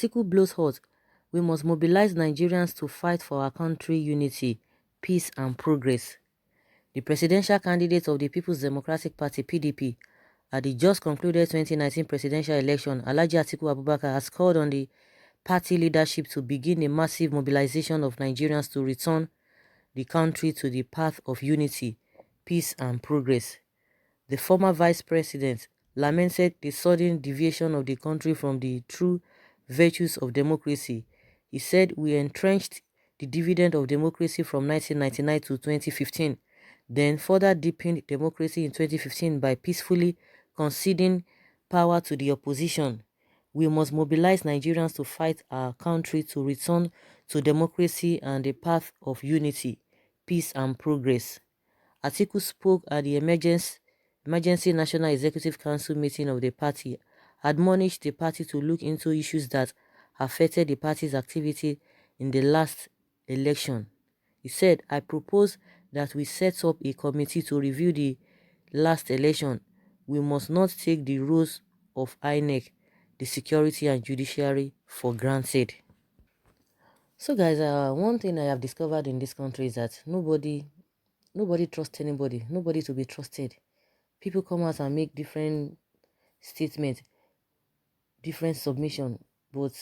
Atiku blows hot. We must mobilize Nigerians to fight for our country unity, peace and progress. The presidential candidate of the People's Democratic Party (PDP) at the just concluded 2019 presidential election, Alhaji Atiku Abubakar, has called on the party leadership to begin a massive mobilization of Nigerians to return the country to the path of unity, peace and progress. The former vice president lamented the sudden deviation of the country from the true virtues of democracy. He said, "We entrenched the dividend of democracy from 1999 to 2015, then further deepened democracy in 2015 by peacefully conceding power to the opposition. We must mobilize Nigerians to fight our country to return to democracy and the path of unity, peace and progress." Atiku spoke at the Emergency National Executive Council meeting of the party, admonished the party to look into issues that affected the party's activity in the last election. He said, "I propose that we set up a committee to review the last election. We must not take the roles of INEC, the security and judiciary for granted." So guys, one thing I have discovered in this country is that nobody trusts anybody, nobody to be trusted. People come out and make different statements, different submission, but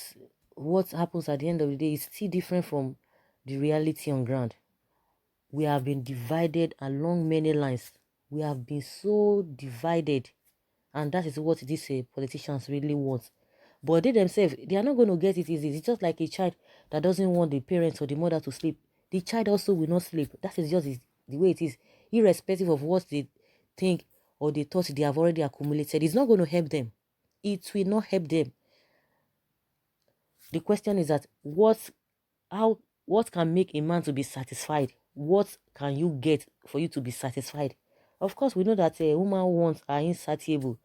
what happens at the end of the day is still different from the reality on ground. We have been divided along many lines. We have been so divided, and that is what these politicians really want. But they themselves, they are not going to get it easy. It's just like a child that doesn't want the parents or the mother to sleep. The child also will not sleep. That is just the way it is, irrespective of what they think or the thoughts they have already accumulated. It's not going to help them. It will not help them. The question is that what can make a man to be satisfied? What can you get for you to be satisfied? Of course, we know that a woman wants are insatiable.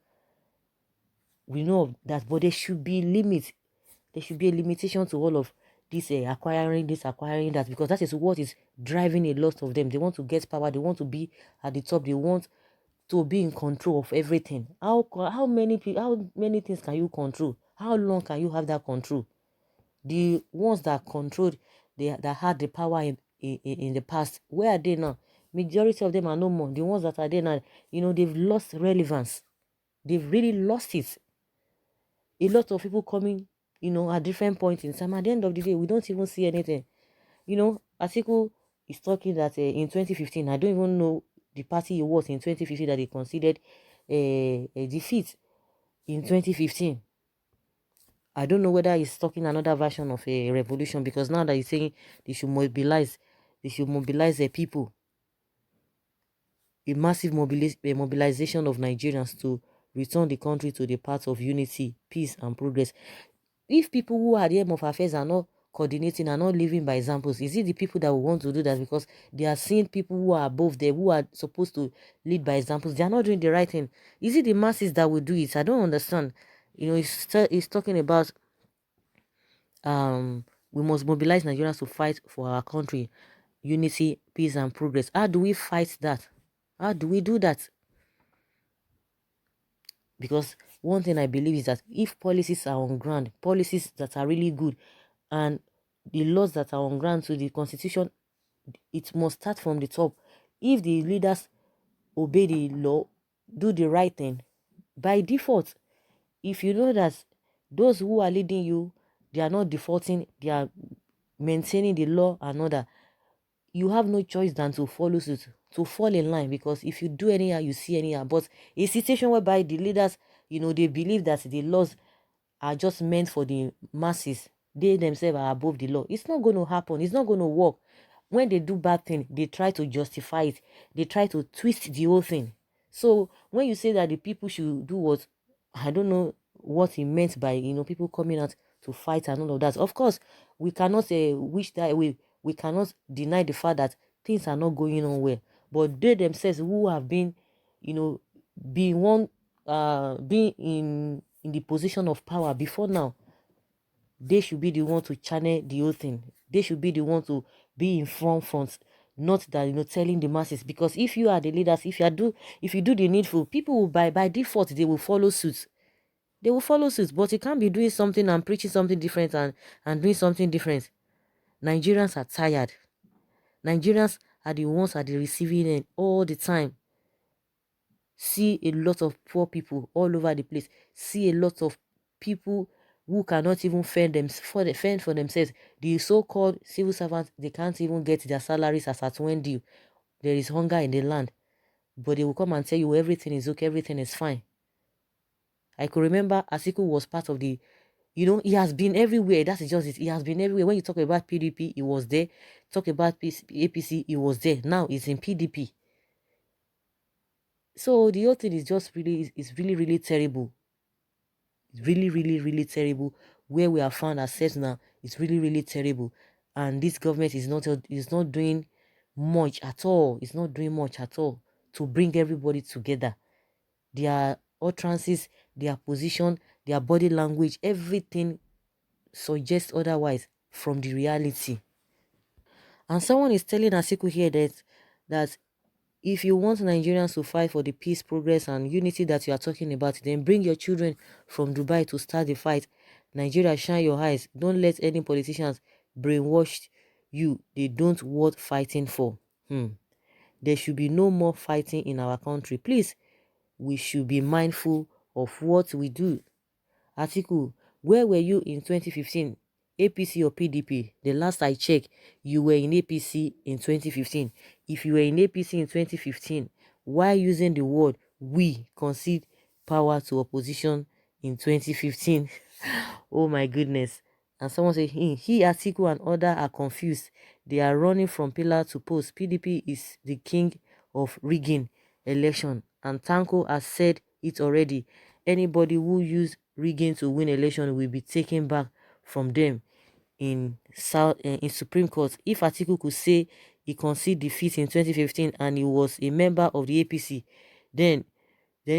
We know that, but there should be limits. There should be a limitation to all of this acquiring this, acquiring that, because that is what is driving a lot of them. They want to get power. They want to be at the top. They want to be in control of everything. How many things can you control? How long can you have that control? The ones that controlled, that had the power in the past, where are they now? Majority of them are no more. The ones that are there now, they've lost relevance. They've really lost it. A lot of people coming, at different points in time. At the end of the day, we don't even see anything. Atiku is talking that in 2015, I don't even know the party he was in 2015 that he considered a defeat in 2015. I don't know whether he's talking another version of a revolution, because now that he's saying they should mobilize the people, a massive mobilization of Nigerians to return the country to the path of unity, peace and progress. If people who are the aim of affairs are not coordinating, are not living by examples, is it the people that will want to do that because they are seeing people who are above them, who are supposed to lead by examples? They are not doing the right thing. Is it the masses that will do it? I don't understand. He's talking about we must mobilize Nigerians to fight for our country, unity, peace and progress. How do we fight that? How do we do that? Because one thing I believe is that if policies are on ground, policies that are really good, and the laws that are on ground to the constitution, it must start from the top. If the leaders obey the law, do the right thing, by default, if you know that those who are leading you, they are not defaulting, they are maintaining the law and order, you have no choice than to follow suit, to fall in line. Because if you do anyhow, you see anyhow. But a situation whereby the leaders, they believe that the laws are just meant for the masses, they themselves are above the law, it's not going to happen. It's not going to work. When they do bad thing, they try to justify it. They try to twist the whole thing. So when you say that the people should do what, I don't know what he meant by people coming out to fight and all of that. Of course, we cannot wish that away. We cannot deny the fact that things are not going on well. But they themselves who have been, being in the position of power before now, they should be the one to channel the whole thing. They should be the one to be in front, not that telling the masses. Because if you are the leaders, if you do the needful, people will by default they will follow suit. they will follow suit. But you can't be doing something and preaching something different and doing something different. Nigerians are tired. Nigerians are the ones at the receiving end all the time. See a lot of poor people all over the place. See a lot of people who cannot even fend for themselves. The so-called civil servants, they can't even get their salaries as at when due. There is hunger in the land. But they will come and tell you everything is okay, everything is fine. I could remember ATIKU was part of the, he has been everywhere. That's just it. He has been everywhere. When you talk about PDP, he was there. Talk about APC, he was there. Now he's in PDP. So the whole thing is just it's really, really terrible. It's really, really, really terrible. Where we have found ourselves now, it's really, really terrible. And this government is not doing much at all. It's not doing much at all to bring everybody together. Their utterances, their position, their body language, everything suggests otherwise from the reality. And someone is telling ATIKU here that if you want Nigerians to fight for the peace, progress, and unity that you are talking about, then bring your children from Dubai to start the fight. Nigeria, shine your eyes. Don't let any politicians brainwash you. They don't worth fighting for. There should be no more fighting in our country. Please, we should be mindful of what we do. ATIKU, where were you in 2015? APC or PDP? The last I checked, you were in APC in 2015. If you were in APC in 2015, why using the word we concede power to opposition in 2015? Oh my goodness. And someone said he ATIKU and other are confused. They are running from pillar to post. PDP is the king of rigging election. And Tanko has said it already. Anybody who use rigging to win election will be taken back from them in Supreme Court. If ATIKU could say he conceded defeat in 2015 and he was a member of the APC, then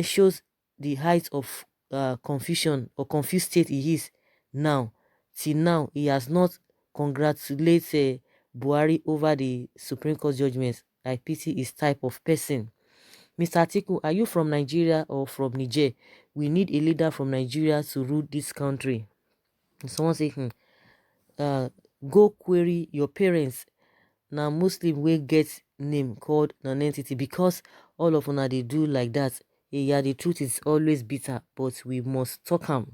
shows the height of confusion or confused state he is now. Till now, he has not congratulated Buhari over the Supreme Court judgments. I pity his type of person. Mr. ATIKU, are you from Nigeria or from Niger? We need a leader from Nigeria to rule this country. And someone say, go query your parents. Now Muslim will get name called non-entity because all of una they do like that. Yeah, the truth is always bitter, but we must talk am.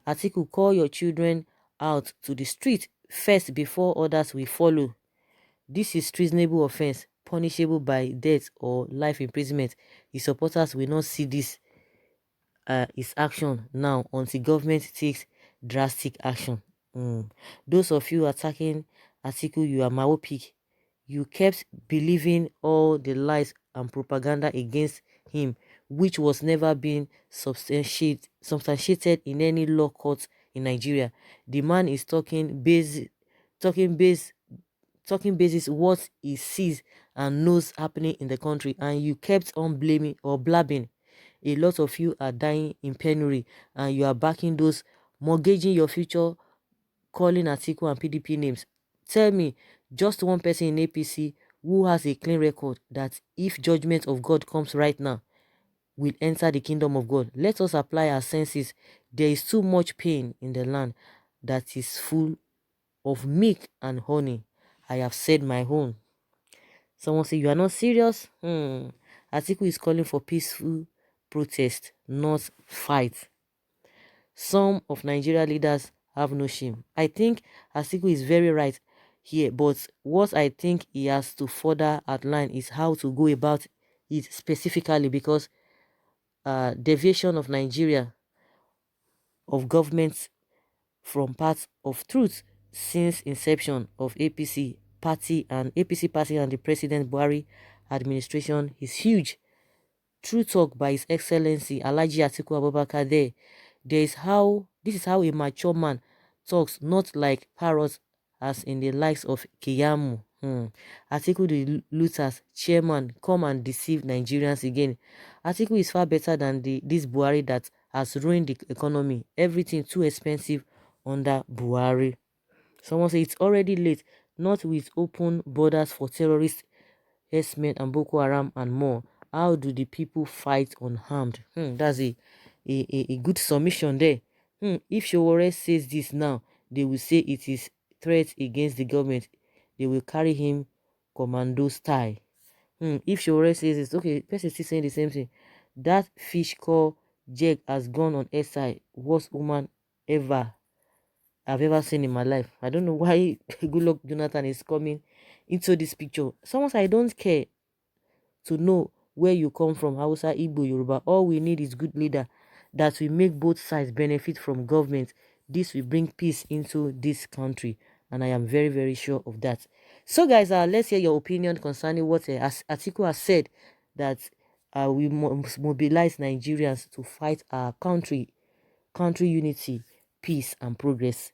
ATIKU, call your children out to the street first before others will follow. This is treasonable offense, punishable by death or life imprisonment. The supporters will not see this his action now until government takes drastic action. Those of you attacking ATIKU, you are myopic. You kept believing all the lies and propaganda against him, which was never being substantiated in any law court in Nigeria. The man is talking basis what he sees and knows happening in the country, and you kept on blaming or blabbing. A lot of you are dying in penury and you are backing those mortgaging your future, calling ATIKU and PDP names. Tell me just one person in APC who has a clean record that if judgment of God comes right now, will enter the kingdom of God. Let us apply our senses. There is too much pain in the land that is full of milk and honey. I have said my own. Someone say, you are not serious? ATIKU is calling for peaceful protest, not fight. Some of Nigeria leaders have no shame. I think ATIKU is very right here, but what I think he has to further outline is how to go about it specifically, because deviation of Nigeria of government from path of truth since inception of APC party and the President Buhari administration is huge. True talk by His Excellency Alhaji Atiku Abubakar this is how a mature man talks, not like parrots as in the likes of Kiyamu. Atiku the looters chairman come and deceive Nigerians again. Atiku is far better than this Buhari that has ruined the economy. Everything too expensive under Buhari. Someone say it's already late, not with open borders for terrorists, herdsmen and Boko Haram and more. How do the people fight unharmed? That's a a good submission there. If sszŁ0WŚ says this now, they will say it is threat against the government. They will carry him commando style. If sszŁ0WЩ says it's okay, person still saying the same thing. That fish called Jeg has gone on SI, worst woman I've ever seen in my life. I don't know why Goodluck Jonathan is coming into this picture. Someone said, I don't care to know where you come from, Hausa, Igbo, Yoruba. All we need is good leader that will make both sides benefit from government. This will bring peace into this country, and I am very, very sure of that. So guys, let's hear your opinion concerning what ATIKU has said, that we must mobilize Nigerians to fight our country unity, peace and progress.